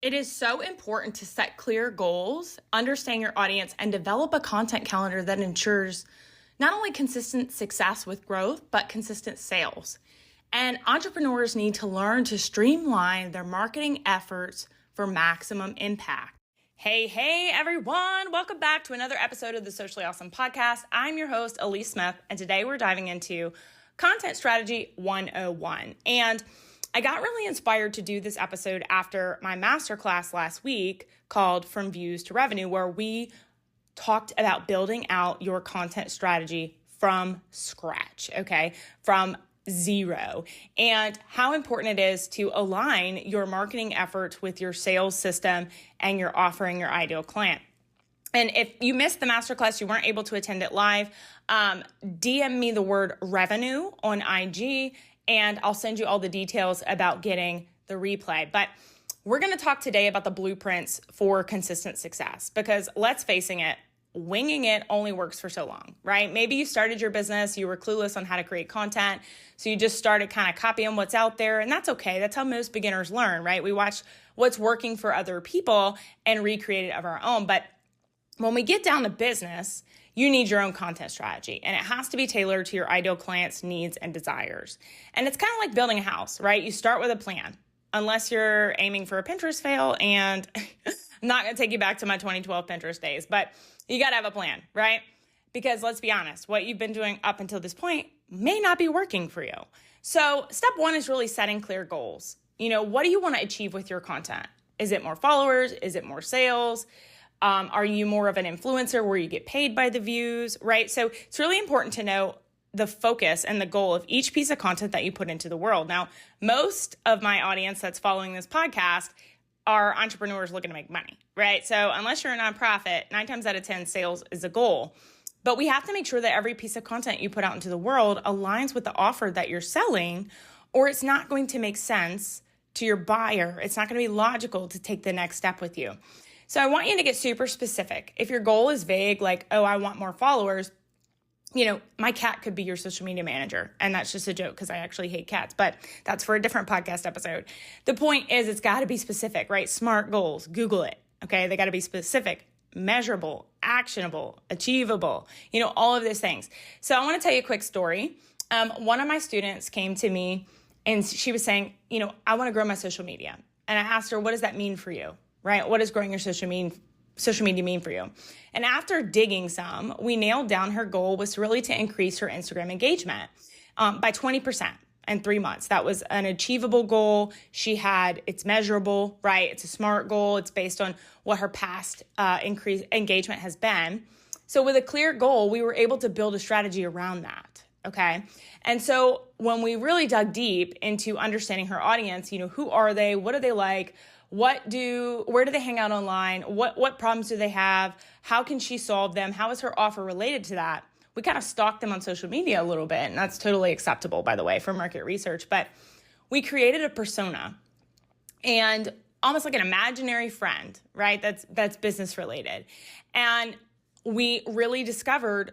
It is so important to set clear goals, understand your audience, and develop a content calendar that ensures not only consistent success with growth, but consistent sales. And entrepreneurs need to learn to streamline their marketing efforts for maximum impact. Hey, everyone. Welcome back to another episode of the Socially Ausome Podcast. I'm your host, Alyece Smith, and today we're diving into Content Strategy 101. And I got really inspired to do this episode after my masterclass last week called From Views to Revenue, where we talked about building out your content strategy from scratch, okay? From zero, and how important it is to align your marketing efforts with your sales system and your offering your ideal client. And if you missed the masterclass, you weren't able to attend it live, DM me the word revenue on IG, and I'll send you all the details about getting the replay. But we're going to talk today about the blueprints for consistent success, because let's face it, winging it only works for so long, right? Maybe you started your business, you were clueless on how to create content, so you just started kind of copying what's out there, and that's okay. That's how most beginners learn, right? We watch what's working for other people and recreate it of our own. But when we get down to business, you need your own content strategy, and it has to be tailored to your ideal client's needs and desires. And it's kind of like building a house, right? You start with a plan, unless you're aiming for a Pinterest fail, and I'm not going to take you back to my 2012 Pinterest days, but you got to have a plan, right? Because let's be honest, what you've been doing up until this point may not be working for you. So step one is really setting clear goals. What do you want to achieve with your content? Is it more followers? Is it more sales? Are you more of an influencer where you get paid by the views, right? So it's really important to know the focus and the goal of each piece of content that you put into the world. Now, most of my audience that's following this podcast are entrepreneurs looking to make money, right? So unless you're a nonprofit, 9 times out of 10, sales is a goal. But we have to make sure that every piece of content you put out into the world aligns with the offer that you're selling, or it's not going to make sense to your buyer. It's not going to be logical to take the next step with you. So I want you to get super specific. If your goal is vague, like, oh, I want more followers, my cat could be your social media manager. And that's just a joke because I actually hate cats, but that's for a different podcast episode. The point is, it's got to be specific, right? SMART goals, Google it, okay? They got to be specific, measurable, actionable, achievable, all of those things. So I want to tell you a quick story. One of my students came to me and she was saying, I want to grow my social media. And I asked her, what does that mean for you? Right? What does growing your social media mean for you? And after digging some, we nailed down her goal was really to increase her Instagram engagement by 20% in 3 months. That was an achievable goal. It's measurable, right? It's a SMART goal. It's based on what her past increased engagement has been. So with a clear goal, we were able to build a strategy around that. Okay. And so when we really dug deep into understanding her audience, who are they? What are they like? Where do they hang out online? What problems do they have? How can she solve them? How is her offer related to that? We kind of stalked them on social media a little bit, and that's totally acceptable, by the way, for market research. But we created a persona and almost like an imaginary friend, right? That's business related. And we really discovered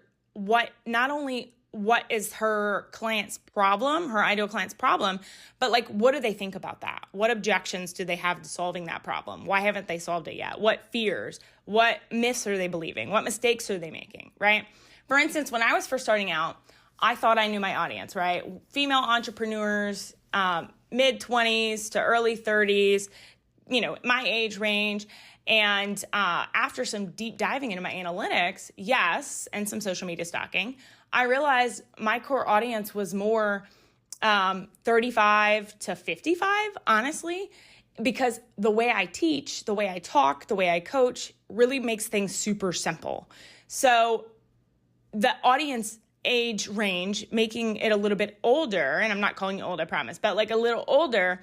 not only what is her client's problem, her ideal client's problem, but what do they think about that? What objections do they have to solving that problem? Why haven't they solved it yet? What fears? What myths are they believing? What mistakes are they making, right? For instance, when I was first starting out, I thought I knew my audience, right? Female entrepreneurs, mid-20s to early 30s, my age range. And after some deep diving into my analytics, and some social media stalking, I realized my core audience was more 35 to 55, honestly, because the way I teach, the way I talk, the way I coach really makes things super simple. So the audience age range, making it a little bit older, and I'm not calling you old, I promise, but a little older,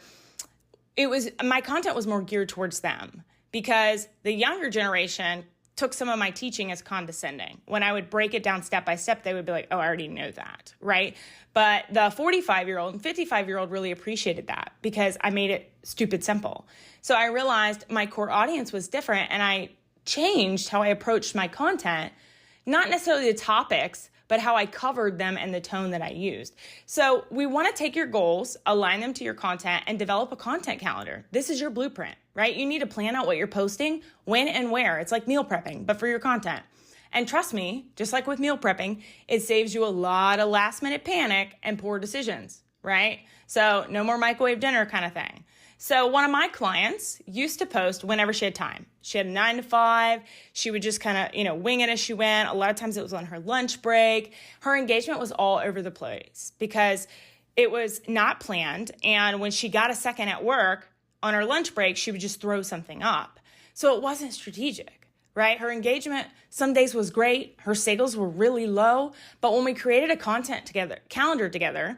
my content was more geared towards them, because the younger generation took some of my teaching as condescending. When I would break it down step by step, they would be like, oh, I already know that, right? But the 45-year-old and 55-year-old really appreciated that because I made it stupid simple. So I realized my core audience was different, and I changed how I approached my content, not necessarily the topics, but how I covered them and the tone that I used. So we want to take your goals, align them to your content, and develop a content calendar. This is your blueprint, right? You need to plan out what you're posting, when and where. It's like meal prepping, but for your content. And trust me, just like with meal prepping, it saves you a lot of last minute panic and poor decisions, right? So no more microwave dinner kind of thing. So one of my clients used to post whenever she had time. She had a 9 to 5. She would just kind of, wing it as she went. A lot of times it was on her lunch break. Her engagement was all over the place because it was not planned. And when she got a second at work on her lunch break, she would just throw something up. So it wasn't strategic, right? Her engagement some days was great. Her sales were really low. But when we created a calendar together,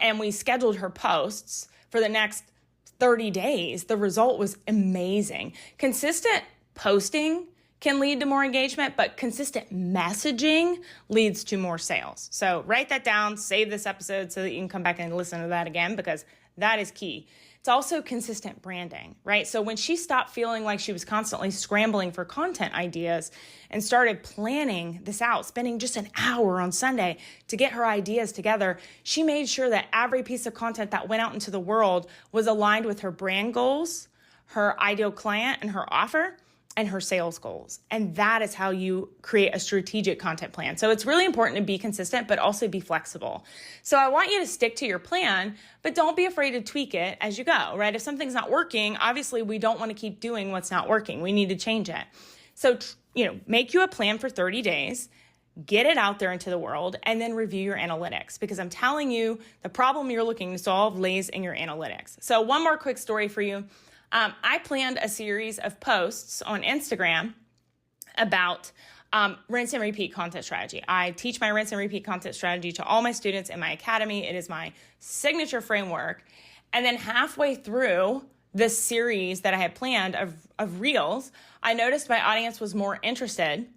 and we scheduled her posts for the next 30 days, the result was amazing. Consistent posting can lead to more engagement, but consistent messaging leads to more sales. So write that down, save this episode so that you can come back and listen to that again, because that is key. It's also consistent branding, right? So when she stopped feeling like she was constantly scrambling for content ideas and started planning this out, spending just an hour on Sunday to get her ideas together, she made sure that every piece of content that went out into the world was aligned with her brand goals, her ideal client and her offer, and her sales goals. And that is how you create a strategic content plan. So it's really important to be consistent, but also be flexible. So I want you to stick to your plan, but don't be afraid to tweak it as you go, right? If something's not working, obviously we don't want to keep doing what's not working. We need to change it. So, make you a plan for 30 days, get it out there into the world, and then review your analytics, because I'm telling you, the problem you're looking to solve lays in your analytics. So one more quick story for you. I planned a series of posts on Instagram about rinse and repeat content strategy. I teach my rinse and repeat content strategy to all my students in my academy. It is my signature framework. And then halfway through this series that I had planned of reels, I noticed my audience was more interested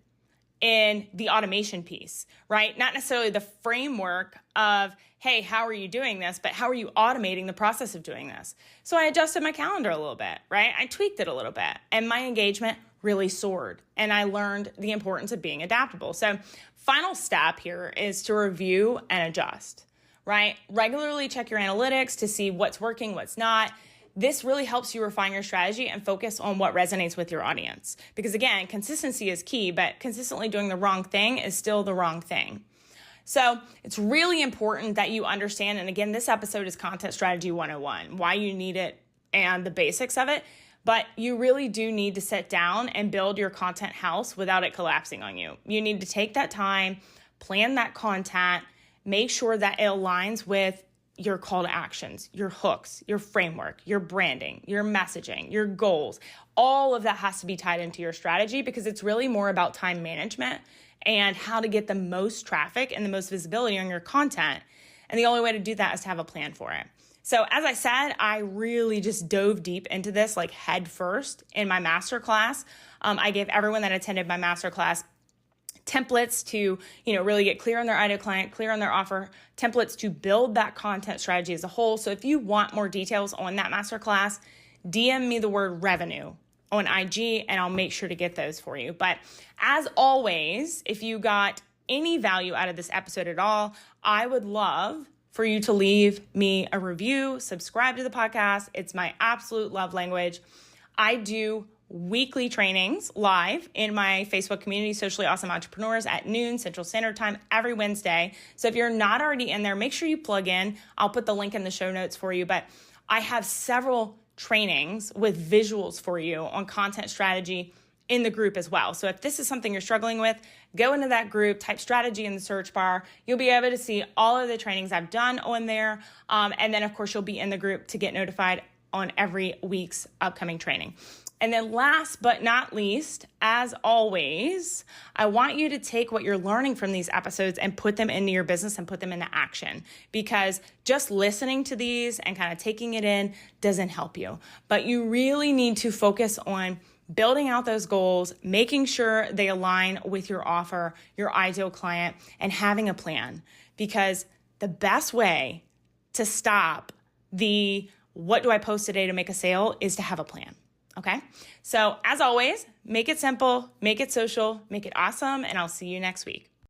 in the automation piece, right? Not necessarily the framework of, hey, how are you doing this? But how are you automating the process of doing this? So I adjusted my calendar a little bit, right? I tweaked it a little bit, and my engagement really soared. And I learned the importance of being adaptable. So final step here is to review and adjust, right? Regularly check your analytics to see what's working, what's not. This really helps you refine your strategy and focus on what resonates with your audience. Because again, consistency is key, but consistently doing the wrong thing is still the wrong thing. So it's really important that you understand, and again, this episode is Content Strategy 101, why you need it and the basics of it, but you really do need to sit down and build your content house without it collapsing on you. You need to take that time, plan that content, make sure that it aligns with your call to actions, your hooks, your framework, your branding, your messaging, your goals. All of that has to be tied into your strategy, because it's really more about time management and how to get the most traffic and the most visibility on your content. And the only way to do that is to have a plan for it. So as I said, I really just dove deep into this like head first in my masterclass. I gave everyone that attended my masterclass templates to, really get clear on their ideal client, clear on their offer, templates to build that content strategy as a whole. So if you want more details on that masterclass, DM me the word revenue on IG and I'll make sure to get those for you. But as always, if you got any value out of this episode at all, I would love for you to leave me a review, subscribe to the podcast. It's my absolute love language. I do weekly trainings live in my Facebook community, Socially Ausome Entrepreneurs, at noon Central Standard Time every Wednesday. So if you're not already in there, make sure you plug in. I'll put the link in the show notes for you. But I have several trainings with visuals for you on content strategy in the group as well. So if this is something you're struggling with, go into that group, type strategy in the search bar. You'll be able to see all of the trainings I've done on there. And then, of course, you'll be in the group to get notified on every week's upcoming training. And then last but not least, as always, I want you to take what you're learning from these episodes and put them into your business and put them into action, because just listening to these and kind of taking it in doesn't help you. But you really need to focus on building out those goals, making sure they align with your offer, your ideal client, and having a plan. Because the best way to stop the what do I post today to make a sale is to have a plan. Okay? So as always, make it simple, make it social, make it awesome, and I'll see you next week.